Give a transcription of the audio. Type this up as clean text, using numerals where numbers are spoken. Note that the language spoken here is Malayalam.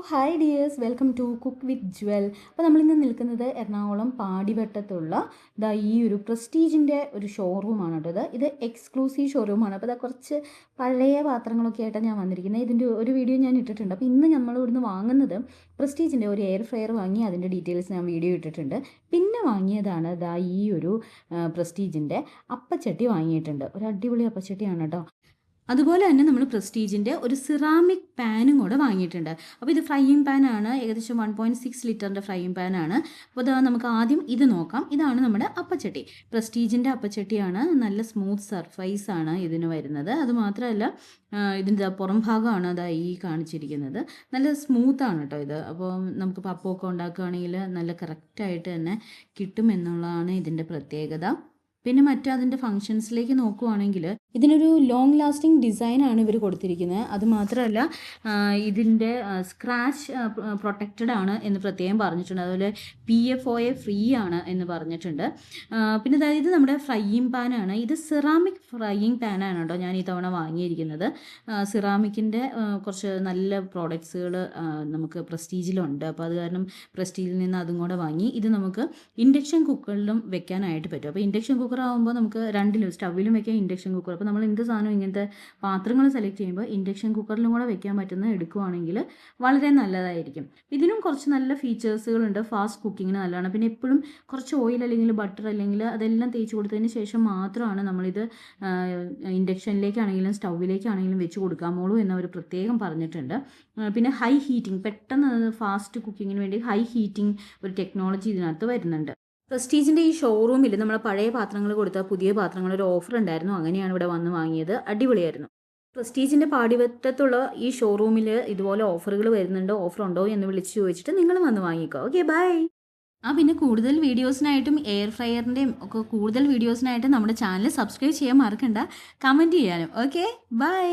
Hi dears, welcome to cook with Jewel. അപ്പോൾ നമ്മളിന്ന് നിൽക്കുന്നത് എറണാകുളം പാടിവട്ടത്തുള്ള ഈ ഒരു പ്രസ്റ്റീജിൻ്റെ ഒരു ഷോറൂമാണ് കേട്ടോ. ഇത് എക്സ്ക്ലൂസീവ് ഷോറൂമാണ്. അപ്പോൾ കുറച്ച് പഴയ പാത്രങ്ങളൊക്കെ ആയിട്ടാണ് ഞാൻ വന്നിരിക്കുന്നത്. ഇതിൻ്റെ ഒരു വീഡിയോ ഞാൻ ഇട്ടിട്ടുണ്ട്. അപ്പോൾ ഇന്ന് നമ്മൾ ഇവിടുന്ന് വാങ്ങുന്നത് പ്രസ്റ്റീജിൻ്റെ ഒരു എയർ ഫ്രയർ വാങ്ങി, അതിൻ്റെ ഡീറ്റെയിൽസ് ഞാൻ വീഡിയോ ഇട്ടിട്ടുണ്ട്. പിന്നെ വാങ്ങിയതാണ് ഈ ഒരു പ്രസ്റ്റീജിൻ്റെ അപ്പച്ചട്ടി വാങ്ങിയിട്ടുണ്ട്. ഒരു അടിപൊളി അപ്പച്ചട്ടിയാണ് കേട്ടോ. അതുപോലെ തന്നെ നമ്മൾ പ്രസ്റ്റീജിൻ്റെ ഒരു സിറാമിക് പാനും കൂടെ വാങ്ങിയിട്ടുണ്ട്. അപ്പോൾ ഇത് ഫ്രൈയിങ് പാനാണ്, ഏകദേശം 1.6 ലിറ്ററിൻ്റെ ഫ്രൈയിങ് പാനാണ്. അപ്പോൾ ഇത് നമുക്ക് ആദ്യം ഇത് നോക്കാം. ഇതാണ് നമ്മുടെ അപ്പച്ചട്ടി. പ്രസ്റ്റീജിൻ്റെ അപ്പച്ചട്ടിയാണ്. നല്ല സ്മൂത്ത് സർഫൈസാണ് ഇതിന് വരുന്നത്. അതുമാത്രമല്ല ഇതിൻ്റെ പുറം ഭാഗമാണ് ഈ കാണിച്ചിരിക്കുന്നത്. നല്ല സ്മൂത്താണ് കേട്ടോ ഇത്. അപ്പോൾ നമുക്ക് പപ്പമൊക്കെ ഉണ്ടാക്കുകയാണെങ്കിൽ നല്ല കറക്റ്റായിട്ട് തന്നെ കിട്ടും എന്നുള്ളതാണ് ഇതിൻ്റെ പ്രത്യേകത. പിന്നെ അതിൻ്റെ ഫങ്ഷൻസിലേക്ക് നോക്കുവാണെങ്കിൽ ഇതിനൊരു ലോങ് ലാസ്റ്റിംഗ് ഡിസൈനാണ് ഇവർ കൊടുത്തിരിക്കുന്നത്. അതുമാത്രമല്ല ഇതിൻ്റെ സ്ക്രാച്ച് പ്രൊട്ടക്റ്റഡ് ആണ് എന്ന് പ്രത്യേകം പറഞ്ഞിട്ടുണ്ട്. അതുപോലെ PFOA ഫ്രീ ആണ് എന്ന് പറഞ്ഞിട്ടുണ്ട്. പിന്നെ അതായത് നമ്മുടെ ഫ്രൈയിങ് പാനാണ്. ഇത് സിറാമിക് ഫ്രൈയിങ് പാനാണ് കേട്ടോ ഞാൻ ഈ തവണ വാങ്ങിയിരിക്കുന്നത്. സിറാമിക്കിൻ്റെ കുറച്ച് നല്ല പ്രോഡക്ട്സുകൾ നമുക്ക് പ്രസ്റ്റീജിലുണ്ട്. അപ്പോൾ അത് കാരണം പ്രസ്റ്റീജിൽ നിന്ന് അതും കൂടെ വാങ്ങി. ഇത് നമുക്ക് ഇൻഡക്ഷൻ കുക്കറിലും വെക്കാനായിട്ട് പറ്റും. അപ്പോൾ ഇൻഡക്ഷൻ കുക്കർ ആകുമ്പോൾ നമുക്ക് രണ്ടിലും, സ്റ്റവിലും വെക്കാം, ഇൻഡക്ഷൻ കുക്കർ. അപ്പോൾ നമ്മൾ എന്ത് സാധനം ഇങ്ങനത്തെ പാത്രങ്ങൾ സെലക്ട് ചെയ്യുമ്പോൾ ഇൻഡക്ഷൻ കുക്കറിലും കൂടെ വെക്കാൻ പറ്റുന്ന എടുക്കുവാണെങ്കിൽ വളരെ നല്ലതായിരിക്കും. ഇതിനും കുറച്ച് നല്ല ഫീച്ചേഴ്സുകളുണ്ട്. ഫാസ്റ്റ് കുക്കിങ്ങിന് നല്ലതാണ്. പിന്നെ എപ്പോഴും കുറച്ച് ഓയിൽ അല്ലെങ്കിൽ ബട്ടർ അല്ലെങ്കിൽ അതെല്ലാം തേച്ച് കൊടുത്തതിന് ശേഷം മാത്രമാണ് നമ്മളിത് ഇൻഡക്ഷനിലേക്കാണെങ്കിലും സ്റ്റൗവിലേക്കാണെങ്കിലും വെച്ച് കൊടുക്കാമോളൂ എന്നവർ പ്രത്യേകം പറഞ്ഞിട്ടുണ്ട്. പിന്നെ ഹൈ ഹീറ്റിംഗ്, പെട്ടെന്ന് ഫാസ്റ്റ് കുക്കിങ്ങിന് വേണ്ടി ഹൈ ഹീറ്റിംഗ് ഒരു ടെക്നോളജി ഇതിനകത്ത് വരുന്നുണ്ട്. പ്രസ്റ്റീജിൻ്റെ ഈ ഷോറൂമിൽ നമ്മൾ പഴയ പാത്രങ്ങൾ കൊടുത്ത പുതിയ പാത്രങ്ങൾ ഒരു ഓഫർ ഉണ്ടായിരുന്നു. അങ്ങനെയാണ് ഇവിടെ വന്ന് വാങ്ങിയത്. അടിപൊളിയായിരുന്നു. പ്രസ്റ്റീജിൻ്റെ പാടിവട്ടത്തുള്ള ഈ ഷോറൂമിൽ ഇതുപോലെ ഓഫറുകൾ വരുന്നുണ്ട്. ഓഫർ ഉണ്ടോ എന്ന് വിളിച്ച് ചോദിച്ചിട്ട് നിങ്ങൾ വന്ന് വാങ്ങിക്കോ. Okay, bye. പിന്നെ കൂടുതൽ വീഡിയോസിനായിട്ടും എയർ ഫ്രയറിൻ്റെയും ഒക്കെ കൂടുതൽ വീഡിയോസിനായിട്ടും നമ്മുടെ ചാനൽ സബ്സ്ക്രൈബ് ചെയ്യാൻ മറക്കണ്ട. കമൻറ്റ് ചെയ്യാനും. Okay, by.